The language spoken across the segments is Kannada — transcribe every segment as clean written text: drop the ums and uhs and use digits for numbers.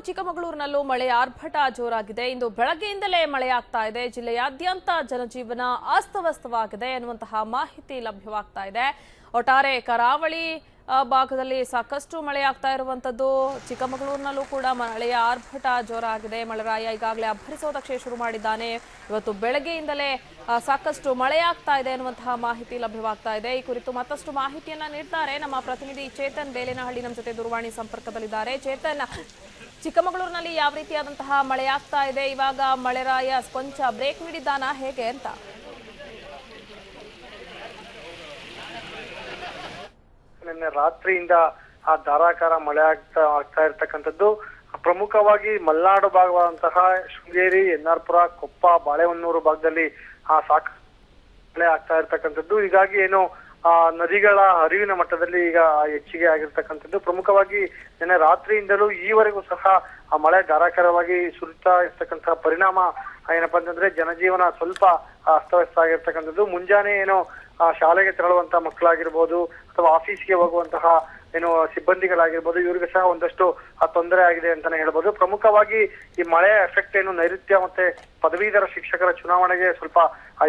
ಚಿಕ್ಕಮಗಳೂರಿನಲ್ಲೂ ಮಳೆ ಆರ್ಭಟ ಜೋರಾಗಿದೆ. ಇಂದು ಬೆಳಗ್ಗೆಯಿಂದಲೇ ಮಳೆಯಾಗ್ತಾ ಇದೆ. ಜಿಲ್ಲೆಯಾದ್ಯಂತ ಜನಜೀವನ ಅಸ್ತವ್ಯಸ್ತವಾಗಿದೆ ಎನ್ನುವಂತಹ ಮಾಹಿತಿ ಲಭ್ಯವಾಗ್ತಾ ಇದೆ. ಒಟ್ಟಾರೆ ಕರಾವಳಿ ಭಾಗದಲ್ಲಿ ಸಾಕಷ್ಟು ಮಳೆಯಾಗ್ತಾ ಇರುವಂತದ್ದು. ಚಿಕ್ಕಮಗಳೂರಿನಲ್ಲೂ ಕೂಡ ಮಳೆಯ ಆರ್ಭಟ ಜೋರಾಗಿದೆ. ಮಳೆರಾಯ ಈಗಾಗಲೇ ಅಬ್ಬರಿಸೋದಕ್ಕೆ ಶುರು ಮಾಡಿದ್ದಾನೆ. ಇವತ್ತು ಬೆಳಗ್ಗೆಯಿಂದಲೇ ಸಾಕಷ್ಟು ಮಳೆಯಾಗ್ತಾ ಇದೆ ಎನ್ನುವಂತಹ ಮಾಹಿತಿ ಲಭ್ಯವಾಗ್ತಾ ಇದೆ. ಈ ಕುರಿತು ಮತ್ತಷ್ಟು ಮಾಹಿತಿಯನ್ನ ನೀಡ್ತಾರೆ ನಮ್ಮ ಪ್ರತಿನಿಧಿ ಚೇತನ್ ಬೇಲೇನಹಳ್ಳಿ. ನಮ್ಮ ಜೊತೆ ದೂರವಾಣಿ ಸಂಪರ್ಕದಲ್ಲಿದ್ದಾರೆ. ಚೇತನ್, ಚಿಕ್ಕಮಗಳೂರಿನಲ್ಲಿ ಯಾವ ರೀತಿಯಾದಂತಹ ಮಳೆಯಾಗ್ತಾ ಇದೆ? ಇವಾಗ ಮಳೆರಾಯ ಕೊಂಚ ಬ್ರೇಕ್ ನೀಡಿದ್ದಾನಾ, ಹೇಗೆ ಅಂತ? ನಿನ್ನೆ ರಾತ್ರಿಯಿಂದ ಧಾರಾಕಾರ ಮಳೆ ಆಗ್ತಾ ಇರ್ತಕ್ಕಂಥದ್ದು. ಪ್ರಮುಖವಾಗಿ ಮಲೆನಾಡು ಭಾಗವಾದಂತಹ ಶೃಂಗೇರಿ, ಎನ್ನಾರ್ಪುರ, ಕೊಪ್ಪ, ಬಾಳೆಹೊನ್ನೂರು ಭಾಗದಲ್ಲಿ ಸಾಕಷ್ಟು ಮಳೆ ಆಗ್ತಾ ಇರ್ತಕ್ಕಂಥದ್ದು. ಹೀಗಾಗಿ ಏನು ನದಿಗಳ ಹರಿವಿನ ಮಟ್ಟದಲ್ಲಿ ಈಗ ಹೆಚ್ಚಿಗೆ ಆಗಿರ್ತಕ್ಕಂಥದ್ದು. ಪ್ರಮುಖವಾಗಿ ನಿನ್ನೆ ರಾತ್ರಿಯಿಂದಲೂ ಈವರೆಗೂ ಸಹ ಆ ಮಳೆ ಧಾರಾಕಾರವಾಗಿ ಸುರಿತಾ ಇರ್ತಕ್ಕಂತಹ ಪರಿಣಾಮ ಏನಪ್ಪಾ ಅಂತಂದ್ರೆ ಜನಜೀವನ ಸ್ವಲ್ಪ ಅಸ್ತವ್ಯಸ್ತ ಆಗಿರ್ತಕ್ಕಂಥದ್ದು. ಮುಂಜಾನೆ ಏನೋ ಶಾಲೆಗೆ ತೆರಳುವಂತ ಮಕ್ಕಳಾಗಿರ್ಬೋದು ಅಥವಾ ಆಫೀಸ್ಗೆ ಹೋಗುವಂತಹ ಏನು ಸಿಬ್ಬಂದಿಗಳಾಗಿರ್ಬೋದು, ಇವರಿಗೆ ಸಹ ಒಂದಷ್ಟು ತೊಂದರೆ ಆಗಿದೆ ಅಂತಾನೆ ಹೇಳ್ಬೋದು. ಪ್ರಮುಖವಾಗಿ ಈ ಮಳೆಯ ಎಫೆಕ್ಟ್ ಏನು ನೈಋತ್ಯ ಮತ್ತೆ ಪದವೀಧರ ಶಿಕ್ಷಕರ ಚುನಾವಣೆಗೆ ಸ್ವಲ್ಪ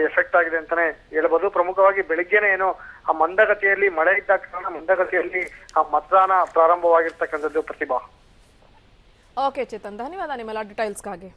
ಎಫೆಕ್ಟ್ ಆಗಿದೆ ಅಂತಾನೆ ಹೇಳ್ಬೋದು. ಪ್ರಮುಖವಾಗಿ ಬೆಳಿಗ್ಗೆನೆ ಏನು ಮಂದಗತಿಯಲ್ಲಿ ಮಳೆ ಇದ್ದ ಕಾರಣ ಮಂದಗತಿಯಲ್ಲಿ ಮತದಾನ ಪ್ರಾರಂಭವಾಗಿರ್ತಕ್ಕಂಥದ್ದು. ಪ್ರತಿಭಾ. ಓಕೆ ಚೇತನ್, ಧನ್ಯವಾದ ನಿಮ್ಮೆಲ್ಲ ಡೀಟೇಲ್ಸ್ಗಾಗಿ.